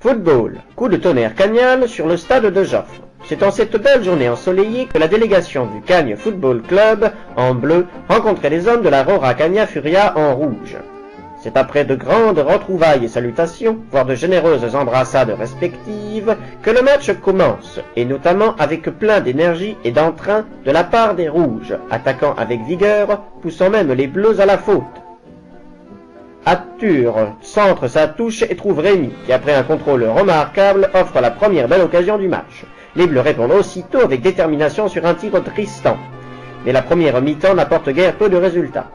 Football, coup de tonnerre cagnal sur le stade de Joffre. C'est en cette belle journée ensoleillée que la délégation du Cagnes Football Club, en bleu, rencontrait les hommes de la Rora Cagna Furia en rouge. C'est après de grandes retrouvailles et salutations, voire de généreuses embrassades respectives, que le match commence, et notamment avec plein d'énergie et d'entrain de la part des rouges, attaquant avec vigueur, poussant même les bleus à la faute. Arthur centre sa touche et trouve Rémi, qui après un contrôle remarquable offre la première belle occasion du match. Les bleus répondent aussitôt avec détermination sur un tir Tristan. Mais la première mi-temps n'apporte guère peu de résultats.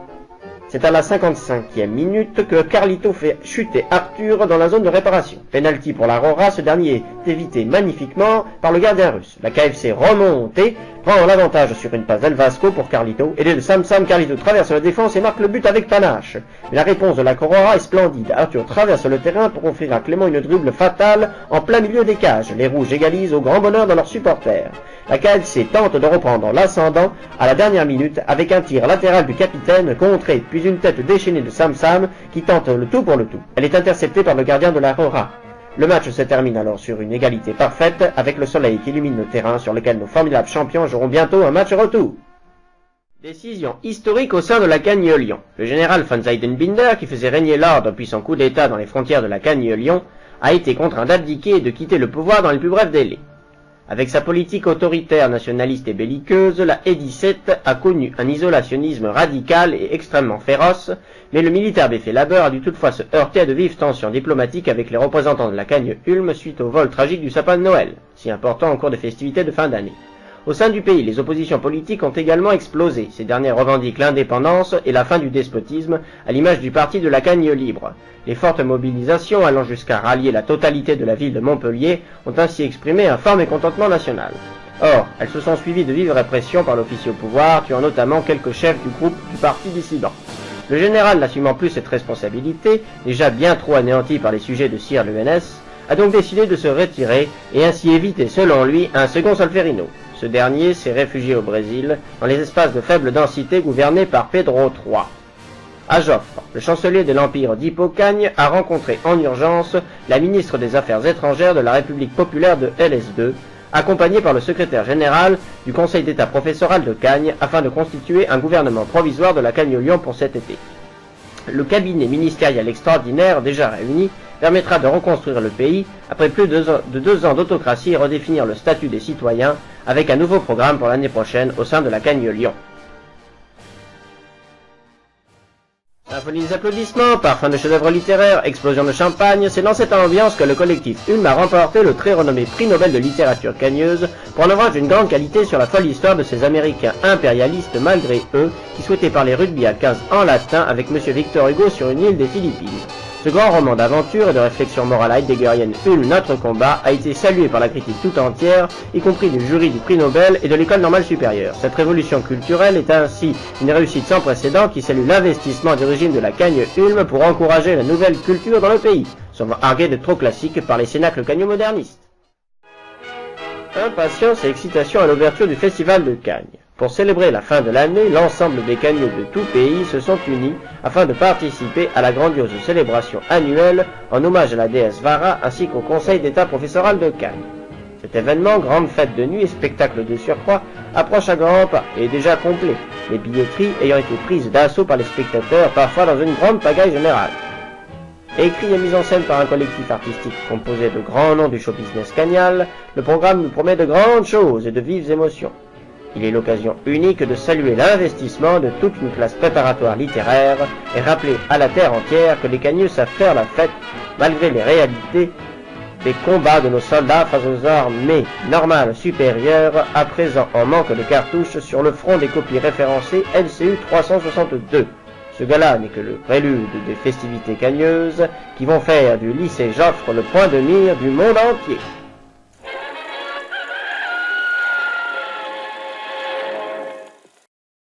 C'est à la 55e minute que Carlito fait chuter Arthur dans la zone de réparation. Penalty pour la Rora, ce dernier est évité magnifiquement par le gardien russe. La KFC remontée prend l'avantage sur une passe d'El Vasco pour Carlito. Aidé de Sam, Carlito traverse la défense et marque le but avec panache. Mais la réponse de la Rora est splendide. Arthur traverse le terrain pour offrir à Clément une dribble fatale en plein milieu des cages. Les rouges égalisent au grand bonheur de leurs supporters. La KFC tente de reprendre l'ascendant à la dernière minute avec un tir latéral du capitaine contré, puis une tête déchaînée de Sam qui tente le tout pour le tout. Elle est interceptée par le gardien de la Rora. Le match se termine alors sur une égalité parfaite avec le soleil qui illumine le terrain sur lequel nos formidables champions joueront bientôt un match retour. Décision historique au sein de la Cagnes-Lyon. Le général von Seidenbinder, qui faisait régner l'ordre depuis son coup d'état dans les frontières de la Cagnes-Lyon, a été contraint d'abdiquer et de quitter le pouvoir dans les plus brefs délais. Avec sa politique autoritaire, nationaliste et belliqueuse, la E17 a connu un isolationnisme radical et extrêmement féroce, mais le militaire Beffé-Labeur a dû toutefois se heurter à de vives tensions diplomatiques avec les représentants de la Cagnes-Ulm suite au vol tragique du sapin de Noël, si important au cours des festivités de fin d'année. Au sein du pays, les oppositions politiques ont également explosé. Ces dernières revendiquent l'indépendance et la fin du despotisme, à l'image du parti de la Cagne libre. Les fortes mobilisations, allant jusqu'à rallier la totalité de la ville de Montpellier, ont ainsi exprimé un fort mécontentement national. Or, elles se sont suivies de vives répressions par l'officier au pouvoir, tuant notamment quelques chefs du groupe du parti dissident. Le général, n'assumant plus cette responsabilité, déjà bien trop anéanti par les sujets de Sire l'UNS, a donc décidé de se retirer et ainsi éviter, selon lui, un second Solferino. Ce dernier s'est réfugié au Brésil, dans les espaces de faible densité gouvernés par Pedro III. À Joffre, le chancelier de l'Empire d'Hippocagne a rencontré en urgence la ministre des Affaires étrangères de la République populaire de LS2, accompagné par le secrétaire général du Conseil d'État professoral de Cagnes, afin de constituer un gouvernement provisoire de la Cagnes-Lyon pour cet été. Le cabinet ministériel extraordinaire, déjà réuni, permettra de reconstruire le pays après plus de 2 ans d'autocratie et redéfinir le statut des citoyens avec un nouveau programme pour l'année prochaine au sein de la Cagnes-Lyon. Symphonie des applaudissements, parfum de chef-d'œuvre littéraire, explosion de champagne, c'est dans cette ambiance que le collectif Ulm a remporté le très renommé prix Nobel de littérature cagneuse pour un ouvrage d'une grande qualité sur la folle histoire de ces Américains impérialistes malgré eux qui souhaitaient parler rugby à 15 en latin avec M. Victor Hugo sur une île des Philippines. Ce grand roman d'aventure et de réflexion morale heideggerienne Ulm, notre combat, a été salué par la critique tout entière, y compris du jury du prix Nobel et de l'école normale supérieure. Cette révolution culturelle est ainsi une réussite sans précédent qui salue l'investissement du régime de la Cagne-Ulm pour encourager la nouvelle culture dans le pays, souvent arguée de trop classique par les cénacles cagno-modernistes. Impatience et excitation à l'ouverture du festival de Cagnes. Pour célébrer la fin de l'année, l'ensemble des cagneux de tout pays se sont unis afin de participer à la grandiose célébration annuelle en hommage à la déesse Vara ainsi qu'au Conseil d'État professoral de Cagnes. Cet événement, grande fête de nuit et spectacle de surcroît, approche à grands pas et est déjà complet, les billetteries ayant été prises d'assaut par les spectateurs, parfois dans une grande pagaille générale. Écrit et mis en scène par un collectif artistique composé de grands noms du show business cagnal, le programme nous promet de grandes choses et de vives émotions. Il est l'occasion unique de saluer l'investissement de toute une classe préparatoire littéraire et rappeler à la terre entière que les cagneux savent faire la fête malgré les réalités des combats de nos soldats face aux armées normales supérieures, à présent en manque de cartouches sur le front des copies référencées LCU 362. Ce gala n'est que le prélude des festivités cagneuses qui vont faire du lycée Joffre le point de mire du monde entier.